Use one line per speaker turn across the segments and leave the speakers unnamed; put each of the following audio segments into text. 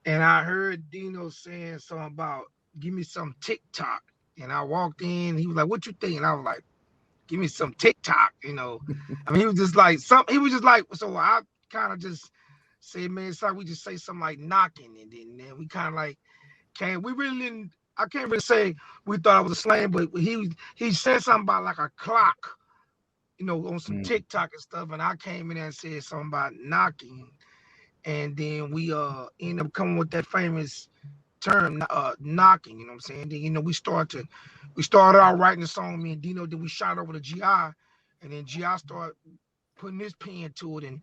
and I heard Dino saying something about give me some TikTok. And I walked in, he was like, "What you think?" And I was like, "Give me some TikTok." I mean, he was just like he was just like, so I kind of just said, man, it's like we just say something like knocking, and then we kind of like came. We really didn't. I can't really say we thought it was a slang, but he said something about like a clock, on some
Mm.
TikTok and stuff, and I came in there and said something about knocking, and then we ended up coming with that famous term, knocking. You know what I'm saying? Then we started out writing the song, me and Dino. Then we shot over to GI, and then GI started putting his pen to it and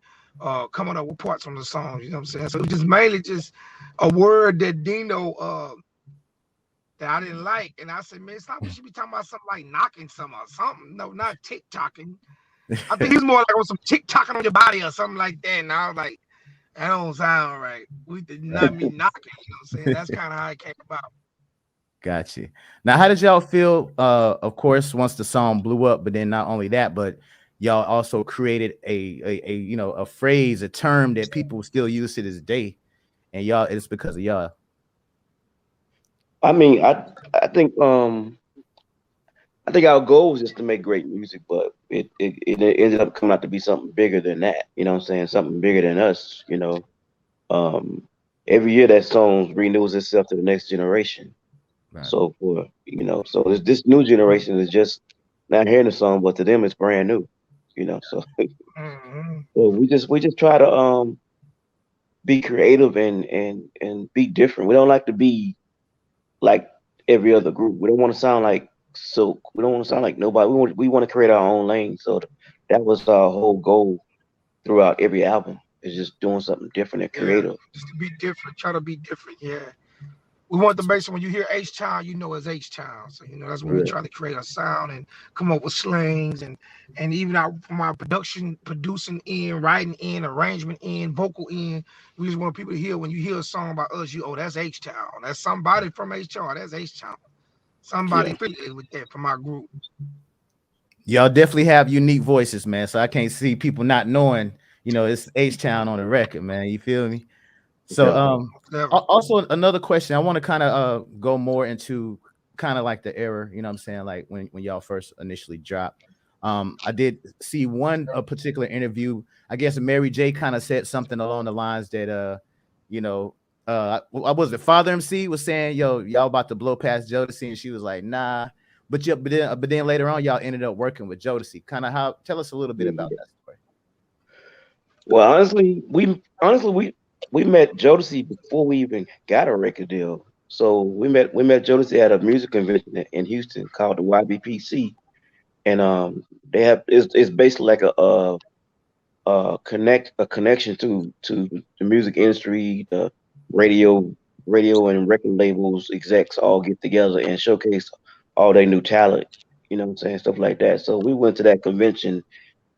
coming up with parts on the song. You know what I'm saying? So it was just mainly just a word that Dino that I didn't like, and I said, man, stop. We should be talking about something like knocking some or something. No, not TikToking. I think he's more like on some TikToking on your body or something like that. And I was like, that don't sound right. We did not
Right.
mean knocking. You know what I'm saying? That's kind of how it came about.
Gotcha. Now, how did y'all feel? Of course, once the song blew up, but then not only that, but y'all also created a phrase, a term that people still use to this day, and y'all, it's because of y'all.
I mean, I think our goal was just to make great music, but it ended up coming out to be something bigger than that. You know what I'm saying? Something bigger than us. Um, every year that song renews itself to the next generation.
Right.
So so this new generation is just not hearing the song, but to them it's brand new. So
Mm-hmm.
so we just try to be creative and be different. We don't like to be like every other group. We don't want to sound like Silk. We don't want to sound like nobody. We want to create our own lane. So that was our whole goal throughout every album, is just doing something different and
Yeah,
creative.
just to be different. Try to be different. Yeah. We want the bass. When you hear H Town, you know it's H Town. So that's when we
Yeah.
try to create a sound and come up with slangs and even from our producing in, writing in, arrangement in, vocal in. We just want people to hear when you hear a song about us, that's H Town. That's somebody from H Town. That's H Town. Somebody
Yeah.
affiliated with that from our group.
Y'all definitely have unique voices, man. So I can't see people not knowing, it's H Town on the record, man. You feel me? So
Definitely.
also another question. I want to kind of go more into kind of like the era, you know what I'm saying, like when y'all first initially dropped. I did see one a particular interview. I guess Mary J kind of said something along the lines that you know, what was it? Father MC was saying, "Yo, y'all about to blow past Jodeci," and she was like, "Nah." But yeah, but then later on, y'all ended up working with Jodeci. Kind of how? Tell us a little bit about
Yeah.
that story.
Well, honestly we met Jodeci before we even got a record deal. So we met Jodeci at a music convention in Houston called the YBPC, and they have it's basically like a connection to the music industry, the radio radio and record labels execs all get together and showcase all their new talent. You know what I'm saying? Stuff like that. So we went to that convention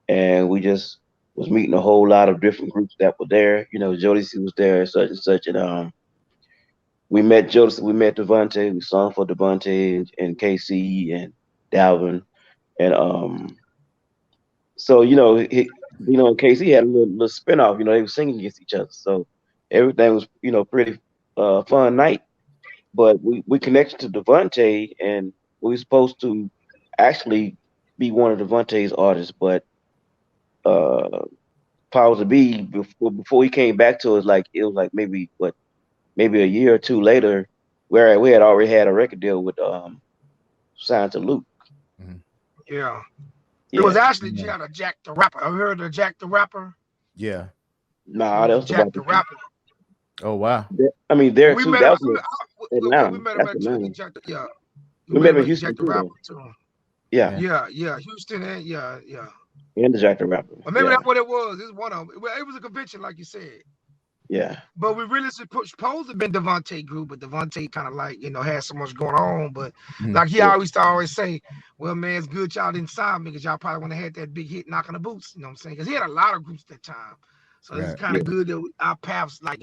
and we just was meeting a whole lot of different groups that were there. Jodeci was there, such and such, and we met Jodeci, we met Devontae, we sung for Devontae and KC and Dalvin, and so and KC had a little spinoff. They were singing against each other, so everything was pretty fun night. But we connected to Devontae, and we were supposed to actually be one of Devontae's artists, but uh powers to be before he came back to us, like it was like maybe a year or two later, where we had already had a record deal with signed to Luke.
Mhm.
Yeah. It was
Yeah.
actually
Yeah.
Jack the Rapper. Have you heard of Jack the Rapper?
Yeah.
It
Nah, that
was
was
Jack
about
the
the
Rapper.
Oh wow.
I mean there
We
too.
met him.
That was in
Okay,
Atlanta.
we met him
That's
at
Atlanta.
Jack. Yeah, we
We
met
met him
him
in
at
Houston
Jack the
too
Rapper
though.
too.
Yeah.
Yeah.
Yeah, Houston and yeah.
And the Jack the Rapper.
Or maybe
Yeah.
that's what it was. It's one of them. Well, it was a convention, like you said.
Yeah.
But we really supposed to have been Devontae group, but Devontae kind of like, had so much going on. But
Mhm.
like he
Yeah.
always say, well, man, it's good y'all didn't sign me because y'all probably wouldn't have had that big hit knocking the boots. You know what I'm saying? Because he had a lot of groups at that time. So it's
Right.
kind
Yeah.
of good that our paths, like,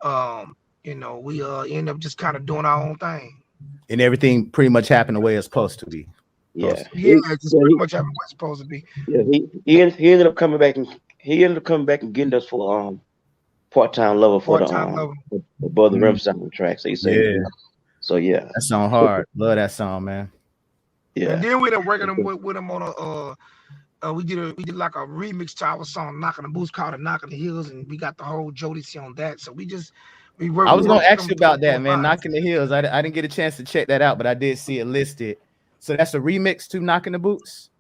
um, we end up just kind of doing our own thing.
And everything pretty much happened the way it's supposed to be.
Yeah.
Yeah, it's just pretty much having what's supposed to be.
He ended up coming back and getting us for part time lover
Part time level.
for above the rim soundtrack. So he said,
Yeah,
so yeah,
that song hard. Love that song, man.
yeah.
And then we ended up working with him on we did like a remix to our song "Knockin' the Boots" called "Knockin' the Hills," and we got the whole Jodeci on that. So we worked
I
we
was gonna
worked with
ask
them
you about
for
that,
a
man.
lot.
Knocking the Hills. I didn't get a chance to check that out, but I did see it listed. So that's a remix to Knocking the Boots.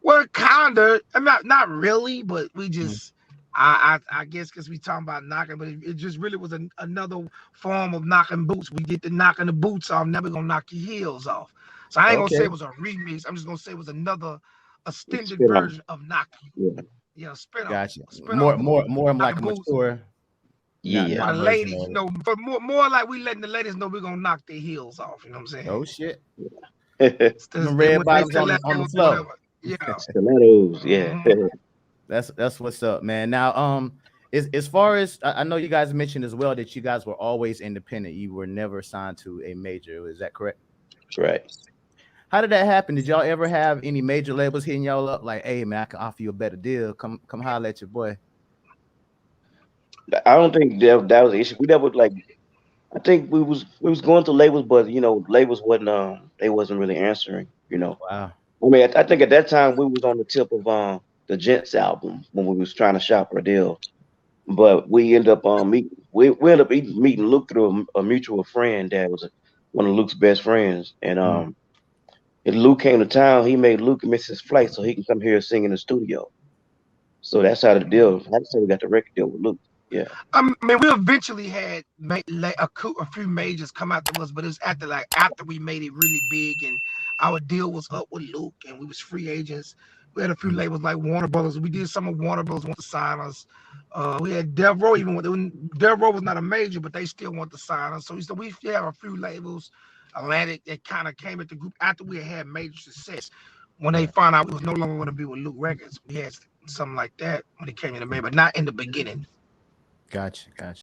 Well, kinda. I mean, not really, but we
Mm.
just. I guess because we talking about knocking, but it just really was another form of knocking boots. We did the knocking the boots off. Now we're gonna knock your heels off. So I ain't gonna say
Okay,
it was a remix. I'm just gonna say it was another extended
Spit on.
version of knocking.
Yeah,
Yeah, spin off,
gotcha.
a spin
More,
off of
more, more like
knocking
a
boots
mature,
yeah.
for
now
the
version
ladies.
of it.
For more like we letting the ladies know we're gonna knock their heels off. You know what I'm saying?
Oh shit, them
They
red
with their
bottoms on the
stilettos or
floor.
whatever. Yeah.
Stilettos. Yeah.
Mhm.
That's what's up, man. Now, as far as I know, you guys mentioned as well that you guys were always independent. You were never signed to a major. Is that correct?
Right.
How did that happen? Did y'all ever have any major labels hitting y'all up like, "Hey, man, I can offer you a better deal. Come holler at your boy."
I don't think that was the issue. We never like. I think we was going to labels, but labels wasn't they wasn't really answering.
Wow.
I mean, I think at that time we was on the tip of the Gents album when we was trying to shop for a deal, but we ended up we ended up meeting Luke through a mutual friend that was one of Luke's best friends, and
Mm,
if Luke came to town, he made Luke miss his flight so he can come here and sing in the studio. So that's how the deal. That's how we got the record deal with Luke. Yeah.
I mean, we eventually had a few majors come after us, but it was after we made it really big and our deal was up with Luke and we was free agents. We had a few
mm,
labels like Warner Brothers. We did some of Warner Brothers want to sign us. We had Dev Row even when Dev Row was not a major, but they still want to sign us. So we have a few labels, Atlantic, that kind of came at the group after we had major success. When they
right.
found out we was no longer going to be with Luke Records, we had something like that when it came in the major, but not in the beginning.
Gotcha. Gotcha.